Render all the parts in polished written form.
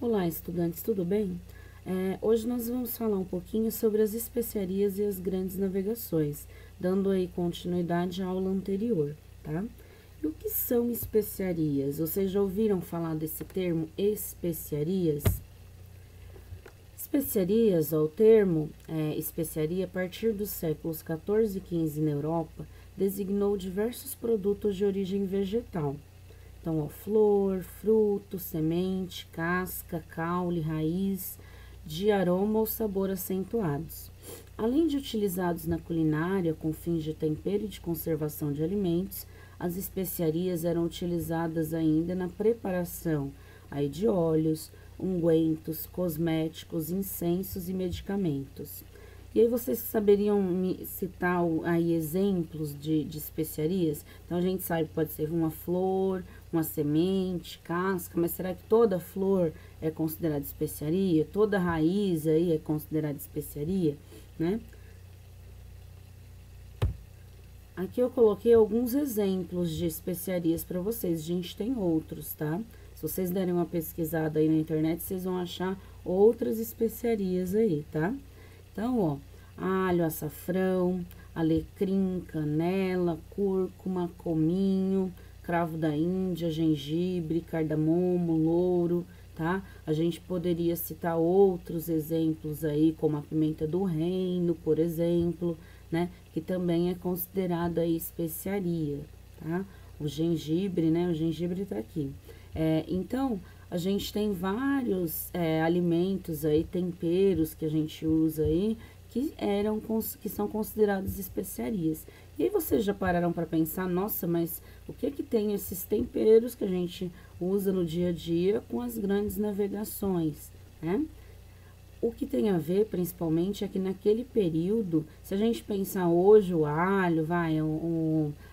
Olá, estudantes, tudo bem? Hoje nós vamos falar um pouquinho sobre as especiarias e as grandes navegações, dando aí continuidade à aula anterior, tá? E o que são especiarias? Vocês já ouviram falar desse termo especiarias? Especiarias, ó, o termo especiaria, a partir dos séculos 14 e 15 na Europa, designou diversos produtos de origem vegetal. Então, ó, flor, fruto, semente, casca, caule, raiz, de aroma ou sabor acentuados. Além de utilizados na culinária com fins de tempero e de conservação de alimentos, as especiarias eram utilizadas ainda na preparação aí de óleos, ungüentos, cosméticos, incensos e medicamentos. E aí vocês saberiam me citar aí exemplos de especiarias? Então a gente sabe que pode ser uma flor, uma semente, casca, mas será que toda flor é considerada especiaria? Toda raiz aí é considerada especiaria, né? Aqui eu coloquei alguns exemplos de especiarias para vocês, a gente tem outros, tá? Se vocês derem uma pesquisada aí na internet, vocês vão achar outras especiarias aí, tá? Então, ó, alho, açafrão, alecrim, canela, cúrcuma, cominho, cravo da Índia, gengibre, cardamomo, louro, tá? A gente poderia citar outros exemplos aí, como a pimenta do reino, por exemplo, né? Que também é considerada aí especiaria, tá? O gengibre, né? O gengibre tá aqui. Então, a gente tem vários alimentos aí, temperos que a gente usa aí, que são considerados especiarias. E aí vocês já pararam para pensar, nossa, mas o que tem esses temperos que a gente usa no dia a dia com as grandes navegações, né? O que tem a ver, principalmente, é que naquele período, se a gente pensar hoje, o alho,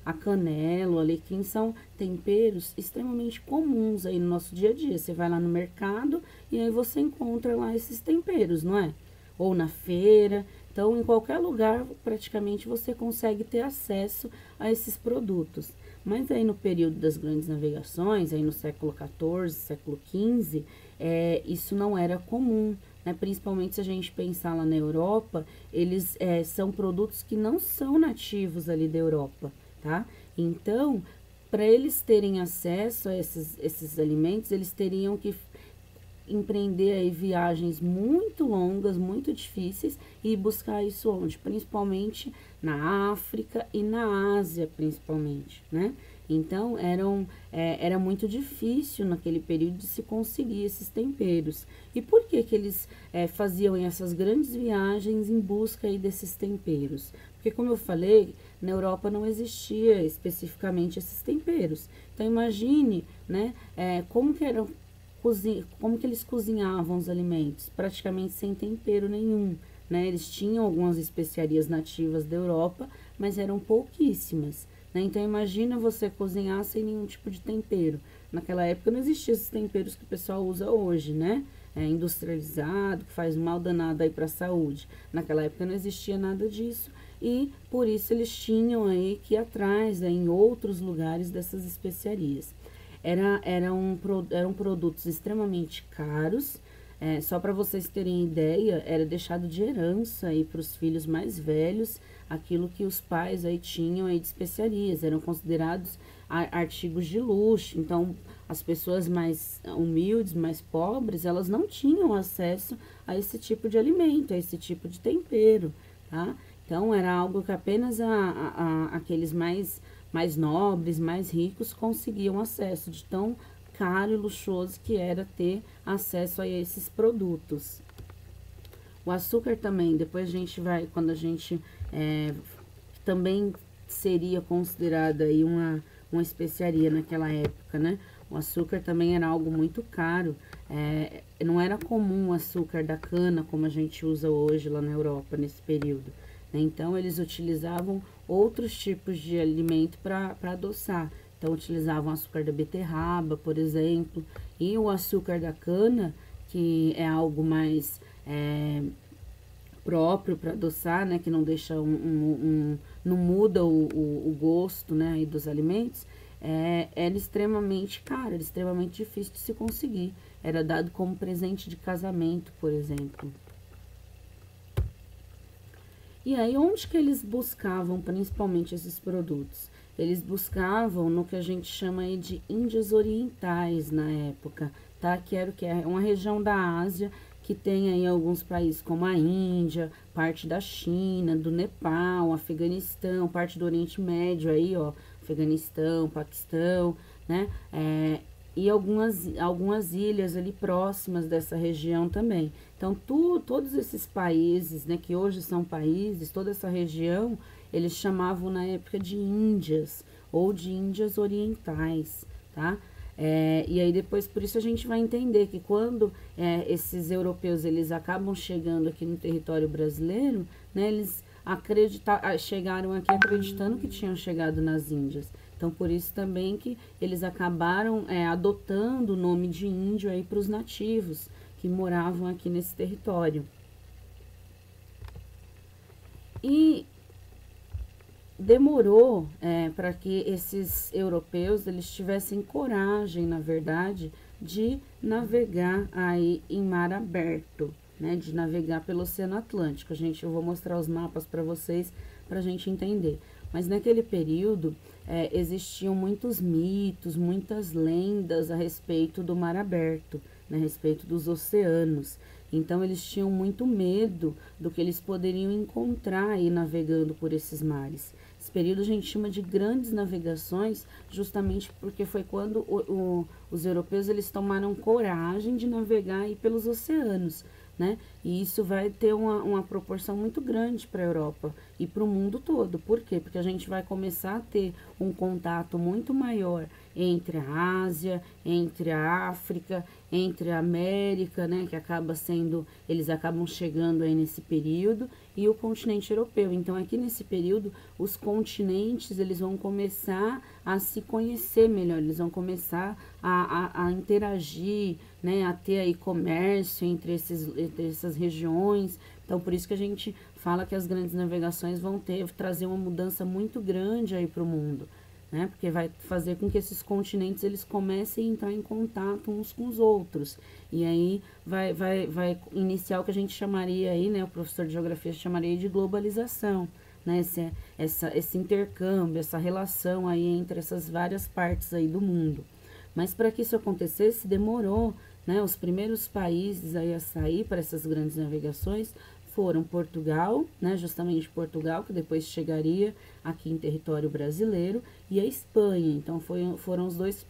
a canela, o alecrim, são temperos extremamente comuns aí no nosso dia a dia. Você vai lá no mercado e aí você encontra lá esses temperos, não é? Ou na feira. Então, em qualquer lugar, praticamente, você consegue ter acesso a esses produtos. Mas aí no período das grandes navegações, aí no século XIV, século XV, isso não era comum, né? Principalmente se a gente pensar lá na Europa, eles são produtos que não são nativos ali da Europa, tá? Então, para eles terem acesso a esses alimentos, eles teriam que empreender aí viagens muito longas, muito difíceis e buscar isso onde? Principalmente na África e na Ásia, principalmente, né? Então, era muito difícil naquele período de se conseguir esses temperos. E por que que eles faziam essas grandes viagens em busca aí desses temperos? Porque, como eu falei, na Europa não existia especificamente esses temperos. Então, imagine, né, como que eles cozinhavam os alimentos? Praticamente sem tempero nenhum, né? Eles tinham algumas especiarias nativas da Europa, mas eram pouquíssimas, né? Então, imagina você cozinhar sem nenhum tipo de tempero. Naquela época não existiam esses temperos que o pessoal usa hoje, né? Industrializado, que faz mal danado aí para a saúde. Naquela época não existia nada disso e por isso eles tinham aí que ir atrás, em outros lugares dessas especiarias. Eram produtos extremamente caros. Só para vocês terem ideia, era deixado de herança aí para os filhos mais velhos aquilo que os pais aí tinham aí de especiarias, eram considerados artigos de luxo. Então, as pessoas mais humildes, mais pobres, elas não tinham acesso a esse tipo de alimento, a esse tipo de tempero, tá? Então, era algo que apenas aqueles mais nobres, mais ricos, conseguiam acesso, de tão caro e luxuoso que era ter acesso a esses produtos. O açúcar também, depois a gente vai, quando a gente também seria considerada aí uma especiaria naquela época, né? O açúcar também era algo muito caro, não era comum o açúcar da cana como a gente usa hoje lá na Europa nesse período, né? Então, eles utilizavam outros tipos de alimento para adoçar. Então, utilizavam açúcar da beterraba, por exemplo, e o açúcar da cana, que é algo mais próprio para adoçar, né, que não deixa não muda o gosto, né, aí dos alimentos, era extremamente caro, era extremamente difícil de se conseguir. era dado como presente de casamento, por exemplo. E aí, onde que eles buscavam principalmente esses produtos? Eles buscavam no que a gente chama aí de Índias Orientais na época, tá? Que era o que? É uma região da Ásia que tem aí alguns países como a Índia, parte da China, do Nepal, Afeganistão, parte do Oriente Médio aí, ó, Afeganistão, Paquistão, né? E algumas ilhas ali próximas dessa região também. Então, todos esses países, né, que hoje são países, toda essa região, eles chamavam na época de Índias, ou de Índias Orientais, tá? E aí depois, por isso a gente vai entender que quando esses europeus, eles acabam chegando aqui no território brasileiro, né, eles chegaram aqui acreditando que tinham chegado nas Índias. Então, por isso também que eles acabaram adotando o nome de índio aí para os nativos que moravam aqui nesse território. E demorou para que esses europeus eles tivessem coragem, na verdade, de navegar aí em mar aberto, né, de navegar pelo Oceano Atlântico. Eu vou mostrar os mapas para vocês para a gente entender. Mas naquele período existiam muitos mitos, muitas lendas a respeito do mar aberto, né, a respeito dos oceanos. Então eles tinham muito medo do que eles poderiam encontrar aí navegando por esses mares. Esse período a gente chama de grandes navegações, justamente porque foi quando os europeus eles tomaram coragem de navegar aí pelos oceanos, né? E isso vai ter uma proporção muito grande para a Europa e para o mundo todo. Por quê? Porque a gente vai começar a ter um contato muito maior entre a Ásia, entre a África, entre a América, né, que eles acabam chegando aí nesse período, e o continente europeu. Então, aqui nesse período, os continentes, eles vão começar a se conhecer melhor, eles vão começar a interagir, né, a ter aí comércio entre essas regiões. Então, por isso que a gente fala que as grandes navegações vão trazer uma mudança muito grande aí para o mundo, né? Porque vai fazer com que esses continentes eles comecem a entrar em contato uns com os outros. E aí vai iniciar o que a gente chamaria aí, né? O professor de geografia chamaria de globalização, né? Esse intercâmbio, essa relação aí entre essas várias partes aí do mundo. Mas para que isso acontecesse, demorou, né? Os primeiros países aí a sair para essas grandes navegações foram Portugal, né, justamente Portugal, que depois chegaria aqui em território brasileiro, e a Espanha. Então, foram os dois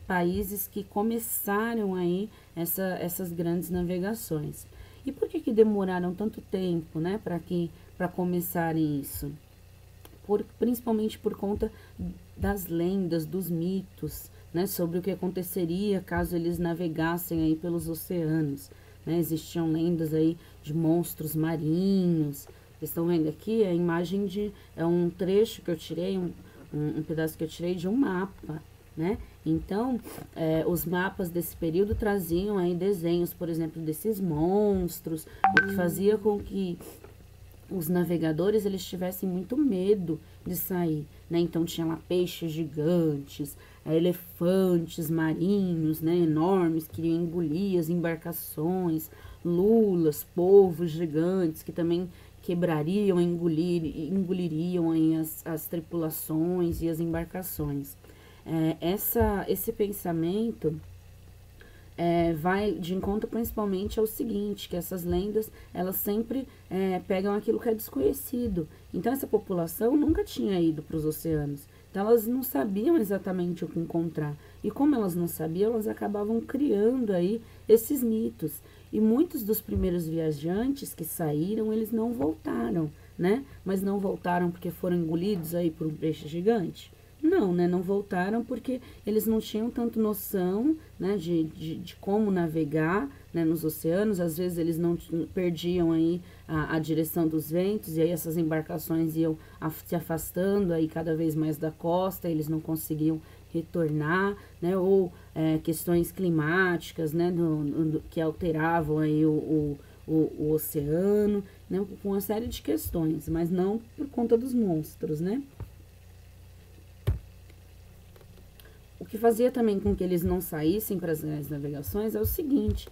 países que começaram aí essas grandes navegações. E por que demoraram tanto tempo, né, para começarem isso? Principalmente por conta das lendas, dos mitos, né, sobre o que aconteceria caso eles navegassem aí pelos oceanos. Né, existiam lendas aí de monstros marinhos. Vocês estão vendo aqui a imagem um trecho que eu tirei, um pedaço que eu tirei de um mapa, né? Então, os mapas desse período traziam aí desenhos, por exemplo, desses monstros, o que fazia com que os navegadores eles tivessem muito medo de sair, né? Então tinha lá peixes gigantes, elefantes marinhos, né, enormes, que iam engolir as embarcações, lulas, polvos gigantes que também quebrariam, engoliriam aí as tripulações e as embarcações. Esse pensamento vai de encontro principalmente ao seguinte, que essas lendas, elas sempre pegam aquilo que é desconhecido. Então, essa população nunca tinha ido para os oceanos. Então, elas não sabiam exatamente o que encontrar. E como elas não sabiam, elas acabavam criando aí esses mitos. E muitos dos primeiros viajantes que saíram, eles não voltaram, né? Mas não voltaram porque foram engolidos aí por um peixe gigante? Não, né? Não voltaram porque eles não tinham tanto noção, né, de como navegar, né, nos oceanos. Às vezes eles não perdiam aí a direção dos ventos, e aí essas embarcações iam se afastando aí cada vez mais da costa, eles não conseguiam retornar, né, ou questões climáticas, né, que alteravam aí o oceano, né, com uma série de questões, mas não por conta dos monstros, né. O que fazia também com que eles não saíssem para as grandes navegações é o seguinte,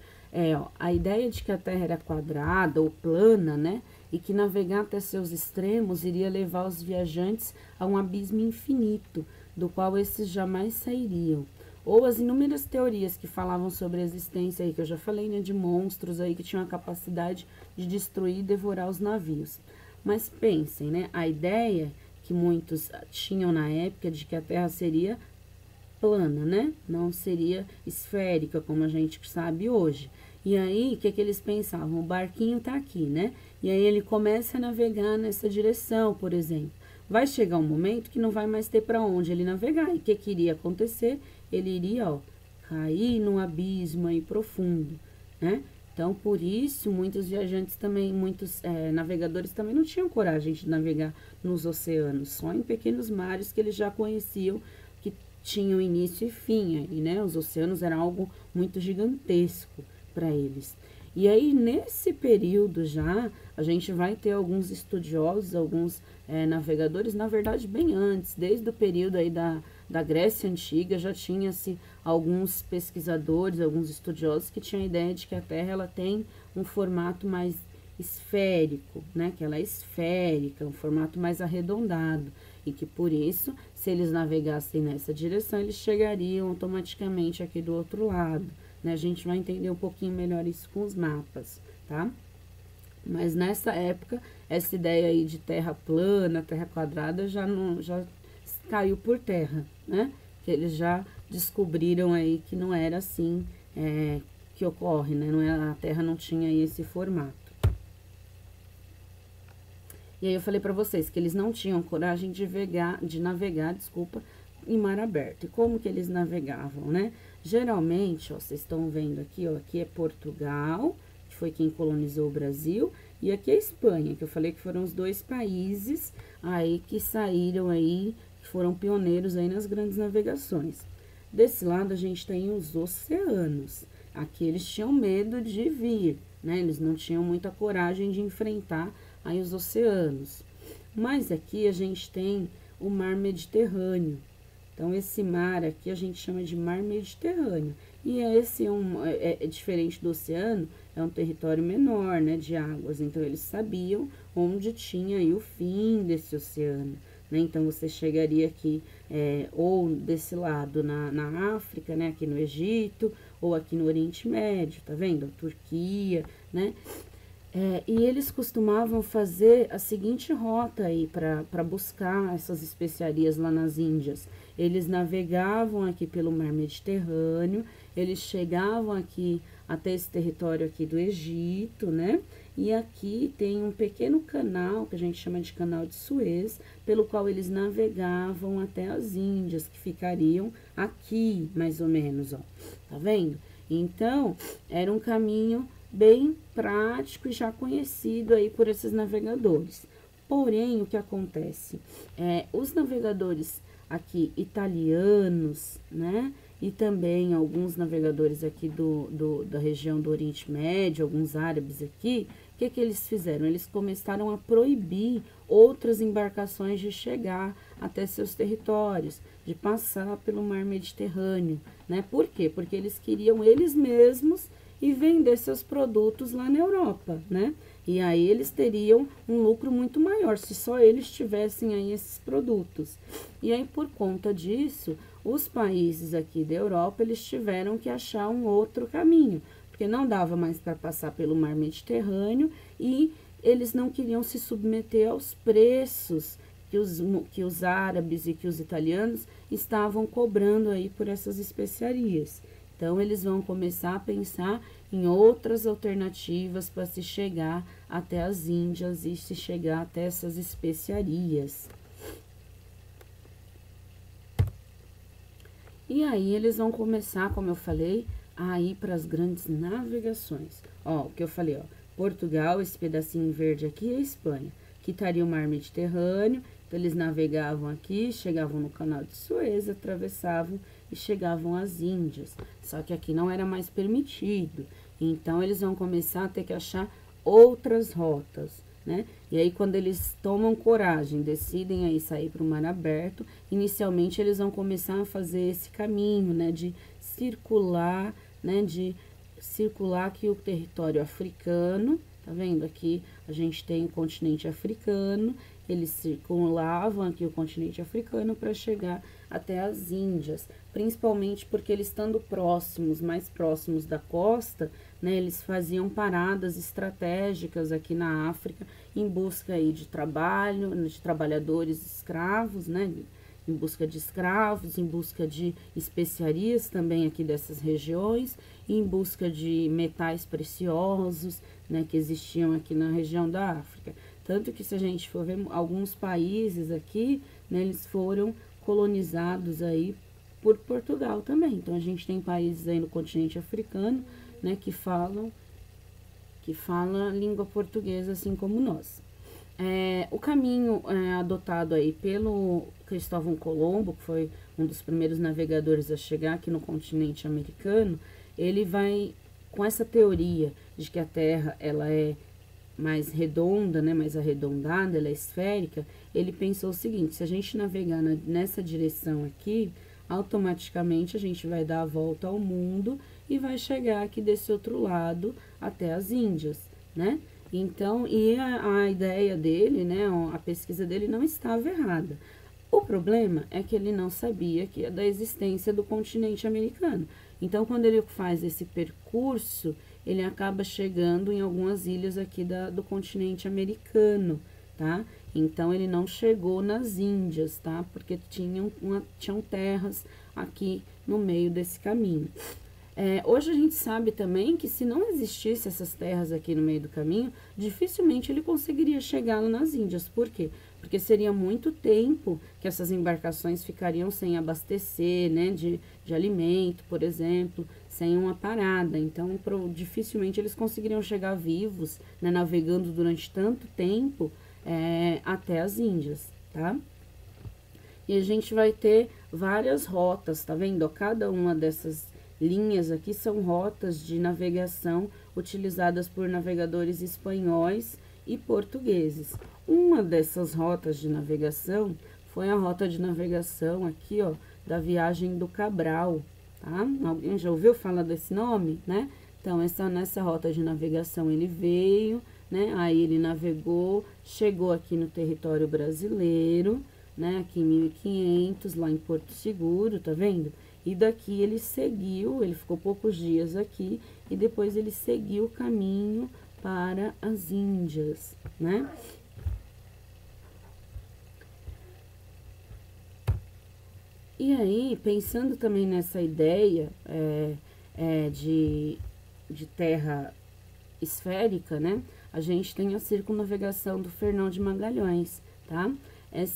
ó, a ideia de que a Terra era quadrada ou plana, né? E que navegar até seus extremos iria levar os viajantes a um abismo infinito, do qual esses jamais sairiam. Ou as inúmeras teorias que falavam sobre a existência aí, que eu já falei, né, de monstros aí que tinham a capacidade de destruir e devorar os navios. Mas pensem, né, a ideia que muitos tinham na época de que a Terra seria plana, né, não seria esférica, como a gente sabe hoje. E aí, o que eles pensavam? O barquinho tá aqui, né, e aí ele começa a navegar nessa direção, por exemplo. Vai chegar um momento que não vai mais ter para onde ele navegar. E o que iria acontecer? Ele iria, ó, cair num abismo aí profundo, né? Então, por isso, muitos viajantes também, muitos navegadores também não tinham coragem de navegar nos oceanos, só em pequenos mares que eles já conheciam, que tinham início e fim aí, né? Os oceanos eram algo muito gigantesco para eles. E aí, nesse período já, a gente vai ter alguns estudiosos, alguns navegadores, na verdade, bem antes, desde o período aí da Grécia Antiga, já tinha-se alguns pesquisadores, alguns estudiosos que tinham a ideia de que a Terra ela tem um formato mais esférico, né? Que ela é esférica, um formato mais arredondado. E que por isso, se eles navegassem nessa direção, eles chegariam automaticamente aqui do outro lado. Né? A gente vai entender um pouquinho melhor isso com os mapas, tá? Mas nessa época, essa ideia aí de terra plana, terra quadrada, já caiu por terra, né? Que eles já descobriram aí que não era assim que ocorre, né? Não era, a Terra não tinha aí esse formato. E aí eu falei para vocês que eles não tinham coragem de navegar, em mar aberto. E como que eles navegavam, né? Geralmente, ó, vocês estão vendo aqui, ó, aqui é Portugal, que foi quem colonizou o Brasil, e aqui é Espanha, que eu falei que foram os dois países aí que saíram aí, que foram pioneiros aí nas grandes navegações. Desse lado a gente tem os oceanos. Aqui eles tinham medo de vir, né? Eles não tinham muita coragem de enfrentar aí os oceanos. Mas aqui a gente tem o mar Mediterrâneo. Então, esse mar aqui a gente chama de mar Mediterrâneo. E esse é diferente do oceano, é um território menor, né, de águas. Então, eles sabiam onde tinha aí o fim desse oceano, né? Então, você chegaria aqui, ou desse lado na África, né, aqui no Egito, ou aqui no Oriente Médio, tá vendo? A Turquia, né? E eles costumavam fazer a seguinte rota aí para buscar essas especiarias lá nas Índias. Eles navegavam aqui pelo mar Mediterrâneo, eles chegavam aqui até esse território aqui do Egito, né? E aqui tem um pequeno canal, que a gente chama de canal de Suez, pelo qual eles navegavam até as Índias, que ficariam aqui, mais ou menos, ó. Tá vendo? Então, era um caminho bem prático e já conhecido aí por esses navegadores. Porém, o que acontece? Os navegadores aqui italianos, né? E também alguns navegadores aqui da região do Oriente Médio, alguns árabes aqui, o que eles fizeram? Eles começaram a proibir outras embarcações de chegar até seus territórios, de passar pelo mar Mediterrâneo, né? Por quê? Porque eles queriam eles mesmos e vender seus produtos lá na Europa, né? E aí eles teriam um lucro muito maior se só eles tivessem aí esses produtos. E aí por conta disso, os países aqui da Europa, eles tiveram que achar um outro caminho, porque não dava mais para passar pelo mar Mediterrâneo e eles não queriam se submeter aos preços que os árabes e que os italianos estavam cobrando aí por essas especiarias. Então, eles vão começar a pensar em outras alternativas para se chegar até as Índias e se chegar até essas especiarias. E aí, eles vão começar, como eu falei, a ir para as grandes navegações. Ó, o que eu falei, ó, Portugal, esse pedacinho verde aqui é Espanha, que estaria o mar Mediterrâneo. Então, eles navegavam aqui, chegavam no canal de Suez, atravessavam e chegavam às Índias. Só que aqui não era mais permitido. Então, eles vão começar a ter que achar outras rotas, né? E aí, quando eles tomam coragem, decidem aí sair para o mar aberto, inicialmente eles vão começar a fazer esse caminho, né? De circular, né? De circular aqui o território africano, tá vendo? Aqui a gente tem o continente africano, eles circulavam aqui o continente africano para chegar até as Índias, principalmente porque eles estando próximos, mais próximos da costa, né, eles faziam paradas estratégicas aqui na África em busca aí de trabalho, de trabalhadores escravos, né, em busca de escravos, em busca de especiarias também aqui dessas regiões, em busca de metais preciosos, né, que existiam aqui na região da África. Tanto que se a gente for ver alguns países aqui, né, eles foram colonizados aí por Portugal também. Então, a gente tem países aí no continente africano, né, que falam língua portuguesa, assim como nós. O caminho adotado aí pelo Cristóvão Colombo, que foi um dos primeiros navegadores a chegar aqui no continente americano, ele vai, com essa teoria de que a Terra, ela é mais redonda, né, mais arredondada, ela é esférica, ele pensou o seguinte: se a gente navegar nessa direção aqui, automaticamente a gente vai dar a volta ao mundo e vai chegar aqui desse outro lado até as Índias, né? Então, e a ideia dele, né, a pesquisa dele não estava errada. O problema é que ele não sabia da existência do continente americano. Então, quando ele faz esse percurso, ele acaba chegando em algumas ilhas aqui do continente americano, tá? Então, ele não chegou nas Índias, tá? Porque tinham terras aqui no meio desse caminho. Hoje a gente sabe também que se não existisse essas terras aqui no meio do caminho, dificilmente ele conseguiria chegar nas Índias. Por quê? Porque seria muito tempo que essas embarcações ficariam sem abastecer, né, de alimento, por exemplo, sem uma parada. Então, dificilmente eles conseguiriam chegar vivos, né, navegando durante tanto tempo até as Índias, tá? E a gente vai ter várias rotas, tá vendo? Cada uma dessas linhas aqui são rotas de navegação utilizadas por navegadores espanhóis e portugueses. Uma dessas rotas de navegação foi a rota de navegação aqui, ó, da viagem do Cabral, tá? Alguém já ouviu falar desse nome, né? Então, nessa rota de navegação ele veio, né? Aí ele navegou, chegou aqui no território brasileiro, né? Aqui em 1500, lá em Porto Seguro, tá vendo? E daqui ele seguiu, ele ficou poucos dias aqui, e depois ele seguiu o caminho para as Índias, né? E aí, pensando também nessa ideia de terra esférica, né? A gente tem a circunnavegação do Fernão de Magalhães, tá?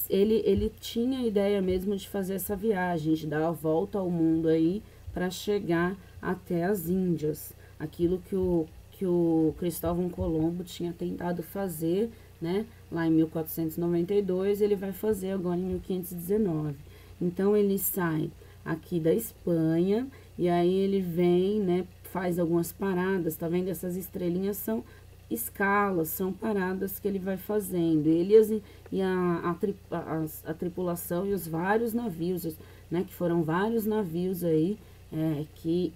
Ele tinha a ideia mesmo de fazer essa viagem, de dar a volta ao mundo aí para chegar até as Índias. Aquilo que o Cristóvão Colombo tinha tentado fazer, né? Lá em 1492, ele vai fazer agora em 1519. Então, ele sai aqui da Espanha e aí ele vem, né? Faz algumas paradas, tá vendo? Essas estrelinhas são escalas, são paradas que ele vai fazendo. Ele e a tripulação e os vários navios, né? Que foram vários navios aí que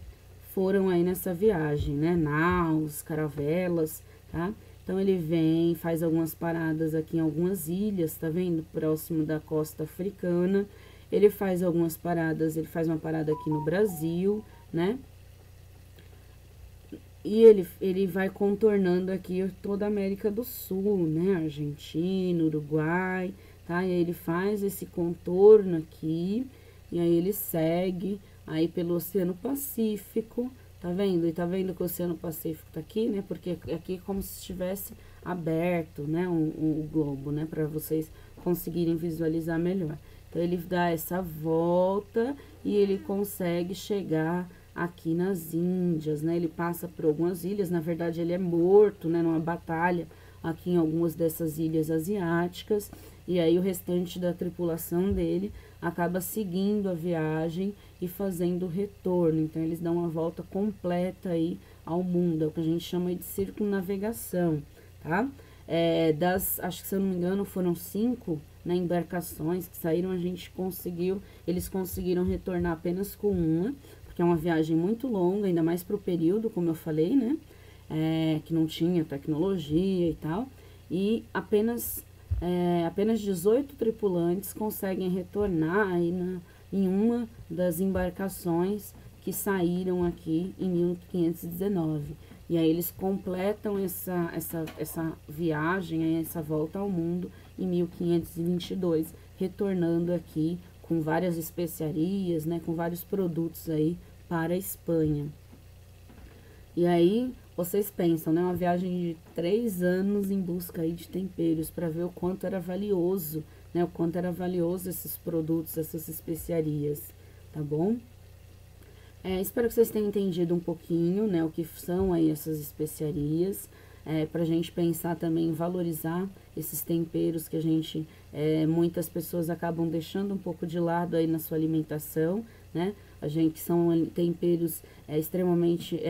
foram aí nessa viagem, né? Naus, caravelas, tá? Então, ele vem, faz algumas paradas aqui em algumas ilhas, tá vendo? Próximo da costa africana. Ele faz algumas paradas, ele faz uma parada aqui no Brasil, né? E ele vai contornando aqui toda a América do Sul, né? Argentina, Uruguai, tá? E aí ele faz esse contorno aqui, e aí ele segue aí pelo Oceano Pacífico, tá vendo? E tá vendo que o Oceano Pacífico tá aqui, né? Porque aqui é como se estivesse aberto, né? O globo, né? Para vocês conseguirem visualizar melhor. Então, ele dá essa volta e ele consegue chegar aqui nas Índias, né? Ele passa por algumas ilhas, na verdade ele é morto, né, numa batalha aqui em algumas dessas ilhas asiáticas, e aí o restante da tripulação dele acaba seguindo a viagem e fazendo o retorno. Então, eles dão uma volta completa aí ao mundo, é o que a gente chama de circunnavegação, tá? acho que se eu não me engano foram 5, né, embarcações que saíram, eles conseguiram retornar apenas com uma, porque é uma viagem muito longa, ainda mais para o período, como eu falei, né, que não tinha tecnologia e tal, e apenas 18 tripulantes conseguem retornar aí em uma das embarcações que saíram aqui em 1519. E aí eles completam essa viagem, essa volta ao mundo em 1522, retornando aqui com várias especiarias, né, com vários produtos aí para a Espanha. E aí vocês pensam, né, uma viagem de 3 anos em busca aí de temperos para ver o quanto era valioso, né, o quanto era valioso esses produtos, essas especiarias, tá bom? Espero que vocês tenham entendido um pouquinho, né, o que são aí essas especiarias, pra gente pensar também em valorizar esses temperos que muitas pessoas acabam deixando um pouco de lado aí na sua alimentação, né, que são temperos extremamente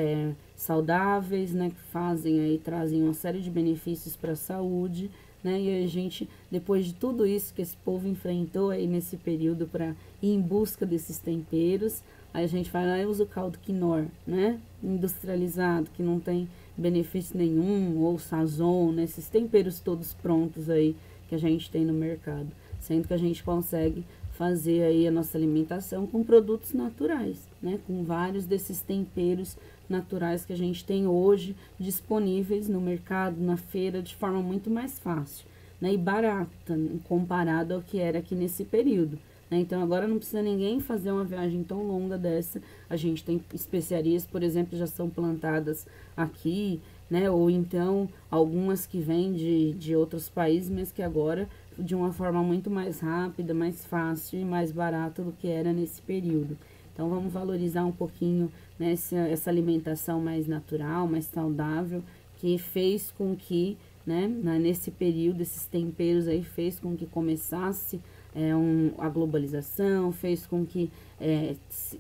saudáveis, né, que trazem uma série de benefícios para a saúde, né, e a gente, depois de tudo isso que esse povo enfrentou aí nesse período para ir em busca desses temperos, aí a gente vai lá e usa o caldo quinor, né, industrializado, que não tem benefício nenhum, ou sazon, né, esses temperos todos prontos aí que a gente tem no mercado, sendo que a gente consegue fazer aí a nossa alimentação com produtos naturais, né, com vários desses temperos naturais que a gente tem hoje disponíveis no mercado, na feira, de forma muito mais fácil, né, e barata, comparado ao que era aqui nesse período. Então, agora não precisa ninguém fazer uma viagem tão longa dessa. A gente tem especiarias, por exemplo, já são plantadas aqui, né? Ou então, algumas que vêm de outros países, mas que agora, de uma forma muito mais rápida, mais fácil e mais barata do que era nesse período. Então, vamos valorizar um pouquinho, né, essa alimentação mais natural, mais saudável, que fez com que, né, nesse período, esses temperos aí fez com que começasse a globalização, fez com que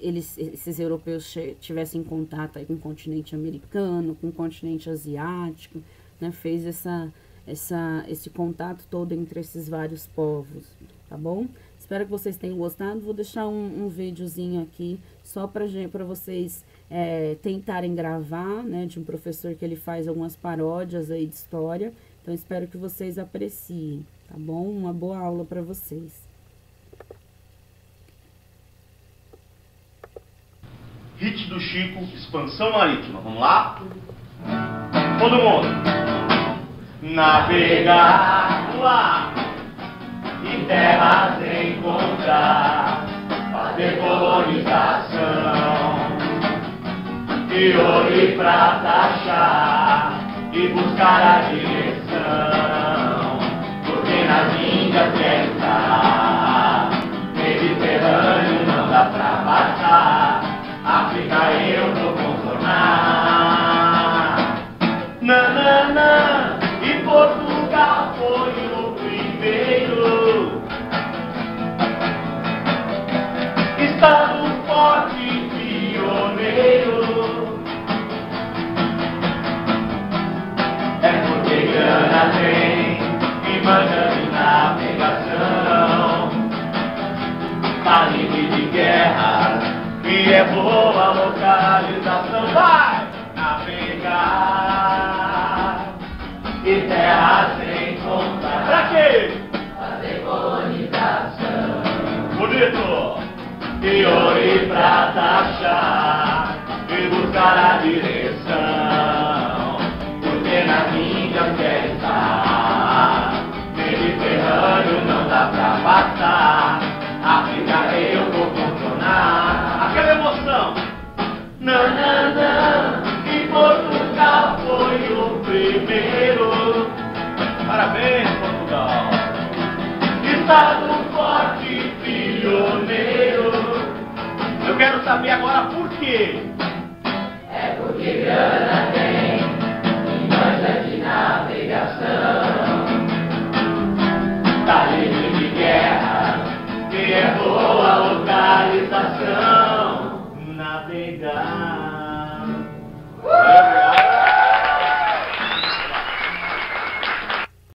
esses europeus tivessem contato aí com o continente americano, com o continente asiático, né, fez esse contato todo entre esses vários povos, tá bom? Espero que vocês tenham gostado. Vou deixar um videozinho aqui só para vocês tentarem gravar, né, de um professor que ele faz algumas paródias aí de história. Então, espero que vocês apreciem, tá bom? Uma boa aula para vocês. Hit do Chico, Expansão Marítima. Vamos lá? Todo mundo. Navegar, vamos lá. E terras encontrar, fazer colonização, e ouro e prata achar, e buscar a direção, porque nas Índias quer estar, Mediterrâneo não dá pra passar, África eu vou contornar, nananã, e Portugal foi o primeiro Estado forte e pioneiro. É porque grana tem e manja de navegação, tá livre de guerra e é boa localização. Vai navegar e terra sem contar. Pra quê? Fazer colonização. Bonito! E ouro e prata achar, e buscar a direção, porque nas Índias quer estar, Mediterrâneo não dá pra passar, África eu vou contornar. Aquela emoção! Nananã, e Portugal foi o primeiro. Parabéns, Portugal! Estado forte e pioneiro. Eu quero saber agora por quê. É porque grana